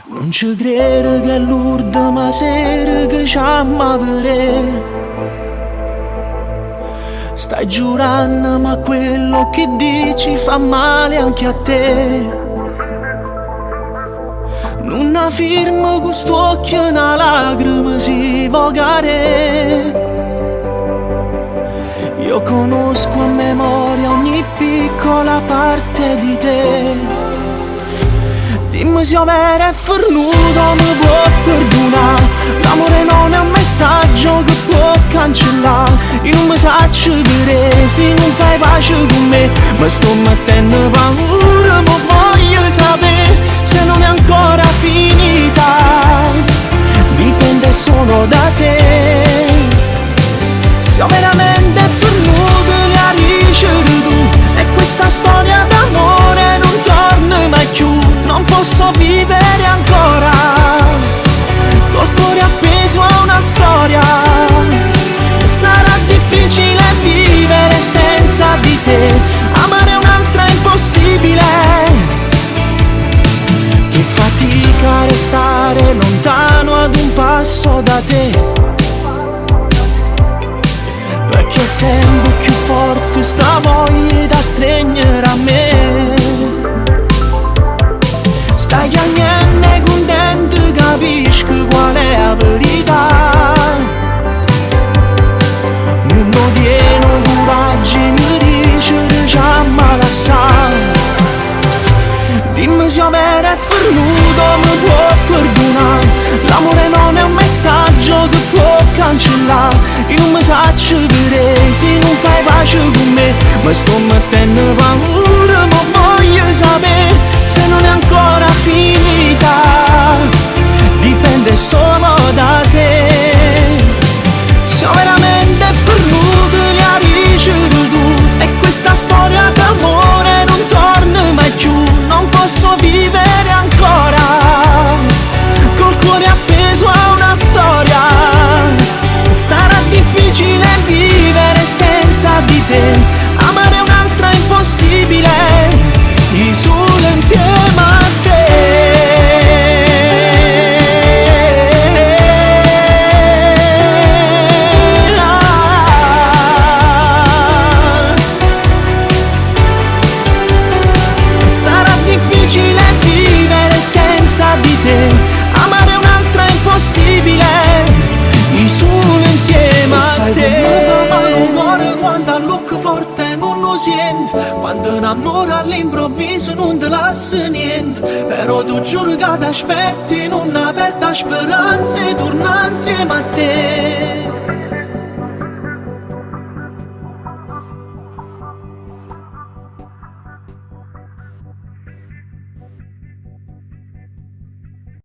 Non ci credo che è l'ultima sera che ci amavere. Stai giurando ma quello che dici fa male anche a te. Non firma quest'occhio una lacrima si vogare. Io conosco a memoria ogni piccola parte di te. Dimmi se vero e fornuto mi può perdonare. L'amore non è un messaggio che può cancellare. Io non mi saccio vedere se non fai pace con me. Ma sto mettendo paura, ma voglio sapere se non è ancora finita. Dipende solo da te. Se veramente è fornuto le alice tu. E questa storia d'amore non torna mai più. Non posso vivere ancora col cuore appeso a una storia. Sarà difficile vivere senza di te. Amare un'altra è impossibile. Che fatica restare lontano ad un passo da te. Perché sembro più forte sta voglia da stringere a me. Stai chiamando contento, capisco qual è la verità. Non lo tiene coraggio e mi dice che ci ama lasciare. Dimmi se vero è fornuto mi può perdonare. L'amore non è un messaggio che può cancellare. Io non mi saccio vedere se non fai pace con me. Ma sto mettendo paura, ma voglio sapere se non è ancora finita. Dipende solo da te. Se veramente è fornuto le alice tu. E questa storia d'amore non torna mai più. Non posso vivere ancora col cuore appeso a una storia. Sarà difficile vivere senza di te. Amare un'altra è impossibile. Io solo insieme a te. Sarà difficile vivere senza di te. Amare un'altra è impossibile. Io solo insieme a te. Mi fa male il cuore quando all'occhio forte non lo sento. Quando innamora all'improvviso non ti lascia niente. Però tu giuro che ti aspetti, non aperta speranze, torna insieme a te.